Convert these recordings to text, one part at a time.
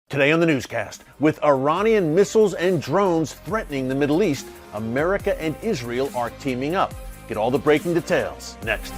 Today on the newscast, with Iranian missiles and drones threatening the Middle East, America and Israel are teaming up. Get all the breaking details next.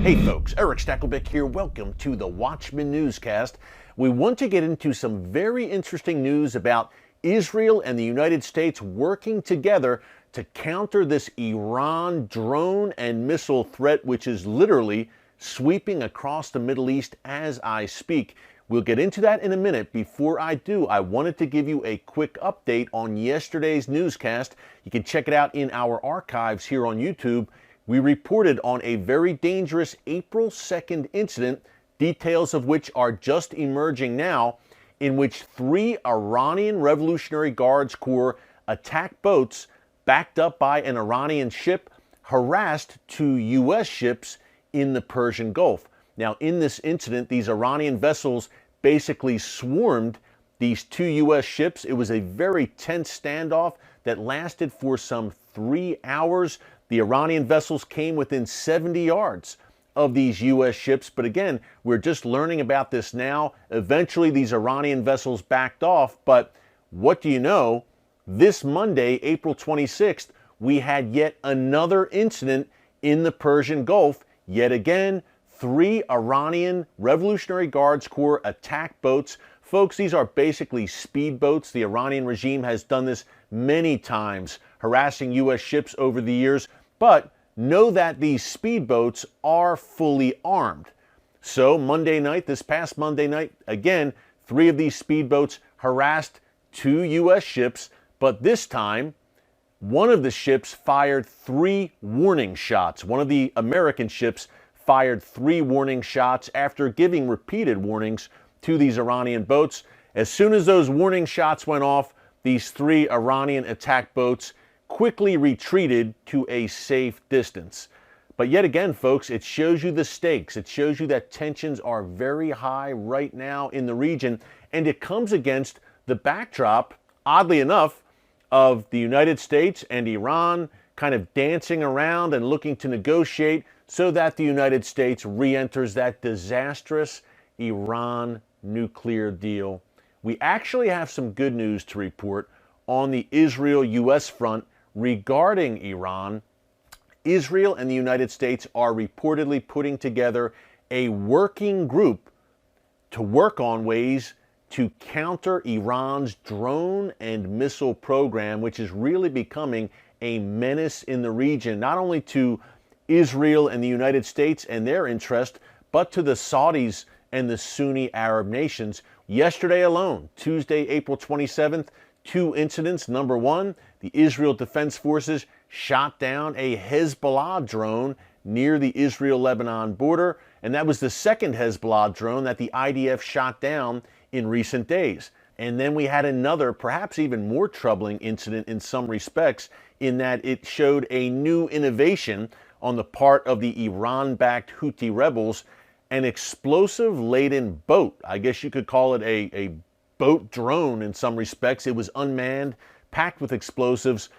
Hey folks, Erick Stakelbeck here. Welcome to the Watchman Newscast. We want to get into some very interesting news about Israel and the United States working together to counter this Iran drone and missile threat, which is literally sweeping across the Middle East as I speak. We'll get into that in a minute. Before I do, I wanted to give you a quick update on yesterday's newscast. You can check it out in our archives here on YouTube. We reported on a very dangerous April 2nd incident, details of which are just emerging now, in which 3 Iranian Revolutionary Guards Corps attack boats backed up by an Iranian ship, harassed 2 U.S. ships in the Persian Gulf. Now, in this incident, these Iranian vessels basically swarmed these 2 U.S. ships. It was a very tense standoff that lasted for some 3 hours. The Iranian vessels came within 70 yards of these U.S. ships, but again, we're just learning about this now. Eventually, these Iranian vessels backed off, but what do you know? This Monday, April 26th, we had yet another incident in the Persian Gulf. Yet again, 3 Iranian Revolutionary Guards Corps attack boats. Folks, these are basically speedboats. The Iranian regime has done this many times, harassing U.S. ships over the years. But know that these speedboats are fully armed. So Monday night, this past Monday night, again, 3 of these speedboats harassed 2 U.S. ships. But this time, one of the ships fired 3 warning shots. One of the American ships fired 3 warning shots after giving repeated warnings to these Iranian boats. As soon as those warning shots went off, these 3 Iranian attack boats quickly retreated to a safe distance. But yet again, folks, it shows you the stakes. It shows you that tensions are very high right now in the region, and it comes against the backdrop, oddly enough, of the United States and Iran kind of dancing around and looking to negotiate so that the United States re-enters that disastrous Iran nuclear deal. We actually have some good news to report on the Israel-US front regarding Iran. Israel and the United States are reportedly putting together a working group to work on ways to counter Iran's drone and missile program, which is really becoming a menace in the region, not only to Israel and the United States and their interest, but to the Saudis and the Sunni Arab nations. Yesterday alone, Tuesday, April 27th, 2 incidents. Number 1, the Israel Defense Forces shot down a Hezbollah drone near the Israel-Lebanon border, and that was the second Hezbollah drone that the IDF shot down in recent days. And then we had another, perhaps even more troubling incident in some respects, in that it showed a new innovation on the part of the Iran-backed Houthi rebels, an explosive-laden boat. I guess you could call it a boat drone in some respects. It was unmanned, packed with explosives,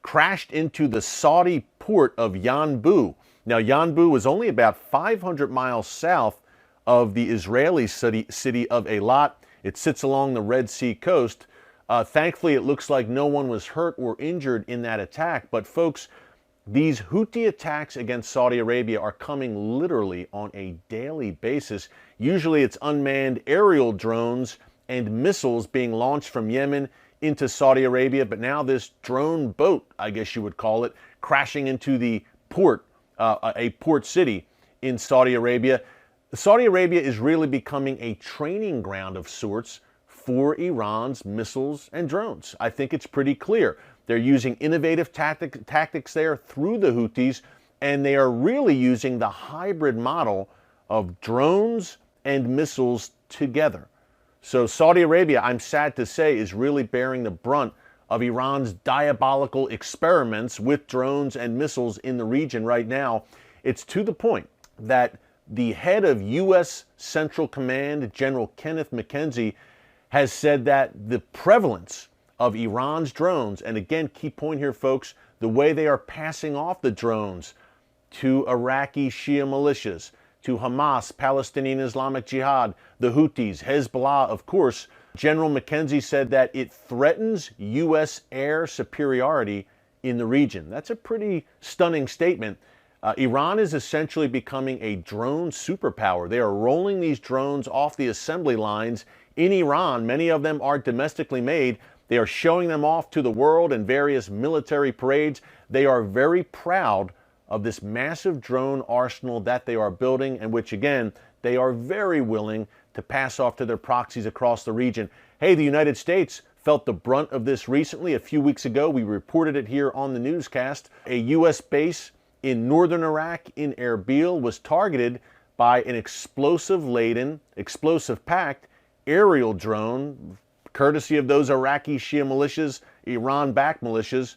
crashed into the Saudi port of Yanbu. Now, Yanbu was only about 500 miles south of the Israeli city of Eilat. It sits along the Red Sea coast. Thankfully, it looks like no one was hurt or injured in that attack. But folks, these Houthi attacks against Saudi Arabia are coming literally on a daily basis. Usually it's unmanned aerial drones and missiles being launched from Yemen into Saudi Arabia. But now this drone boat, I guess you would call it, crashing into the port, a port city in Saudi Arabia. Saudi Arabia is really becoming a training ground of sorts for Iran's missiles and drones. I think it's pretty clear. They're using innovative tactics there through the Houthis, and they are really using the hybrid model of drones and missiles together. So Saudi Arabia, I'm sad to say, is really bearing the brunt of Iran's diabolical experiments with drones and missiles in the region right now. It's to the point that the head of U.S. Central Command, General Kenneth McKenzie, has said that the prevalence of Iran's drones, and again, key point here, folks, the way they are passing off the drones, to Iraqi Shia militias, to Hamas, Palestinian Islamic Jihad, the Houthis, Hezbollah, of course. General McKenzie said that it threatens U.S. air superiority in the region. That's a pretty stunning statement. Iran is essentially becoming a drone superpower. They are rolling these drones off the assembly lines in Iran. Many of them are domestically made. They are showing them off to the world in various military parades. They are very proud of this massive drone arsenal that they are building, and which, again, they are very willing to pass off to their proxies across the region. Hey, the United States felt the brunt of this recently. A few weeks ago, we reported it here on the newscast. A U.S. base in northern Iraq in Erbil was targeted by an explosive-laden, explosive-packed aerial drone, courtesy of those Iraqi Shia militias, Iran-backed militias,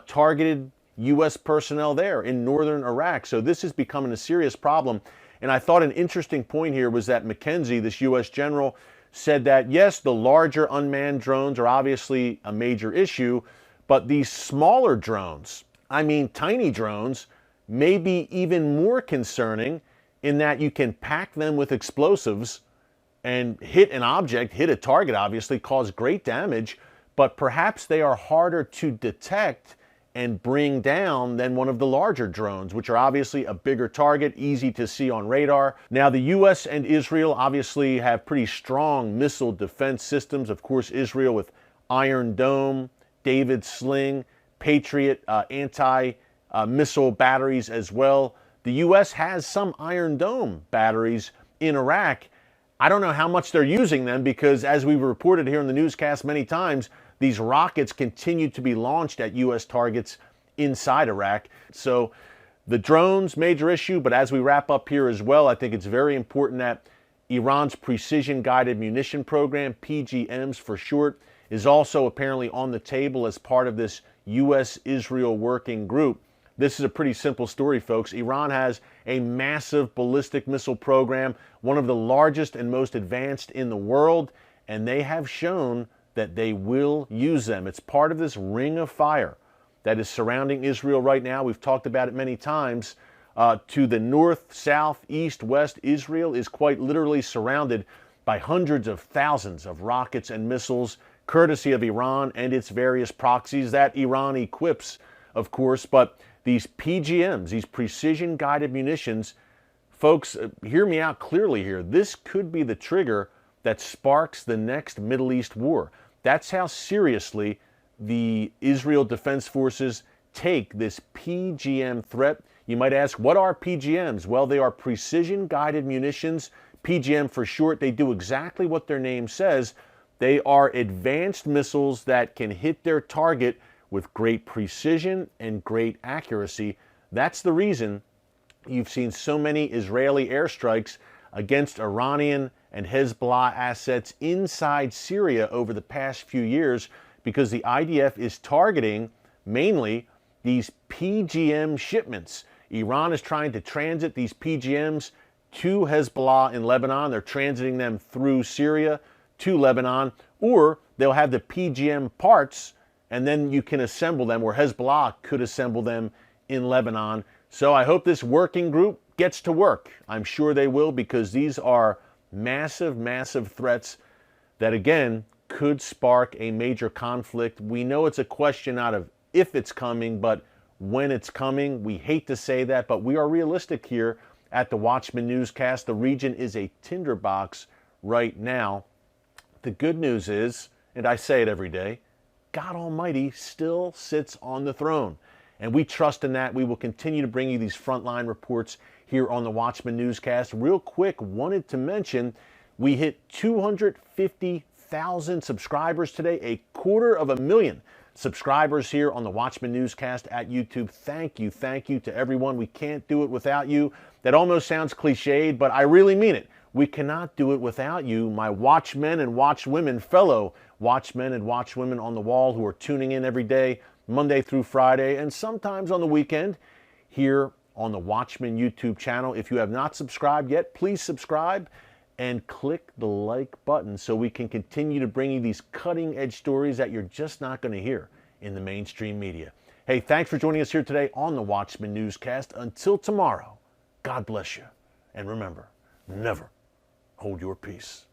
targeted U.S. personnel there in northern Iraq. So this is becoming a serious problem. And I thought an interesting point here was that McKenzie, this U.S. general, said that, yes, the larger unmanned drones are obviously a major issue, but these smaller drones, I mean tiny drones, may be even more concerning in that you can pack them with explosives and hit an object, hit a target, obviously, cause great damage, but perhaps they are harder to detect and bring down than one of the larger drones, which are obviously a bigger target, easy to see on radar. Now, the U.S. and Israel obviously have pretty strong missile defense systems. Of course, Israel with Iron Dome, David Sling, Patriot anti-missile batteries as well. The U.S. has some Iron Dome batteries in Iraq. I don't know how much they're using them because, as we've reported here in the newscast many times, these rockets continue to be launched at U.S. targets inside Iraq. So the drones, major issue, but as we wrap up here as well, I think it's very important that Iran's precision-guided munition program, PGMs for short, is also apparently on the table as part of this U.S.-Israel working group. This is a pretty simple story, folks. Iran has a massive ballistic missile program, one of the largest and most advanced in the world, and they have shown that they will use them. It's part of this ring of fire that is surrounding Israel right now. We've talked about it many times. To the north, south, east, west, Israel is quite literally surrounded by hundreds of thousands of rockets and missiles, courtesy of Iran and its various proxies that Iran equips, of course. But these PGMs, these precision-guided munitions, folks, hear me out clearly here. This could be the trigger that sparks the next Middle East war. That's how seriously the Israel Defense Forces take this PGM threat. You might ask, what are PGMs? Well, they are precision-guided munitions, PGM for short. They do exactly what their name says. They are advanced missiles that can hit their target with great precision and great accuracy. That's the reason you've seen so many Israeli airstrikes against Iranian and Hezbollah assets inside Syria over the past few years, because the IDF is targeting mainly these PGM shipments. Iran is trying to transit these PGMs to Hezbollah in Lebanon. They're transiting them through Syria to Lebanon, or they'll have the PGM parts and then you can assemble them, or Hezbollah could assemble them in Lebanon. So I hope this working group gets to work. I'm sure they will, because these are massive, massive threats that, again, could spark a major conflict. We know it's a question not of if it's coming, but when it's coming. We hate to say that, but we are realistic here at the Watchman Newscast. The region is a tinderbox right now. The good news is, and I say it every day, God Almighty still sits on the throne. And we trust in that. We will continue to bring you these frontline reports here on the Watchman Newscast. Real quick, wanted to mention we hit 250,000 subscribers today, 250,000 subscribers here on the Watchman Newscast at YouTube. Thank you to everyone. We can't do it without you. That almost sounds cliched, but I really mean it. We cannot do it without you, my watchmen and watchwomen, fellow watchmen and watchwomen on the wall who are tuning in every day, Monday through Friday, and sometimes on the weekend here on the Watchman YouTube channel. If you have not subscribed yet, please subscribe and click the like button so we can continue to bring you these cutting-edge stories that you're just not going to hear in the mainstream media. Hey, thanks for joining us here today on the Watchman Newscast. Until tomorrow, God bless you. And remember, never hold your peace.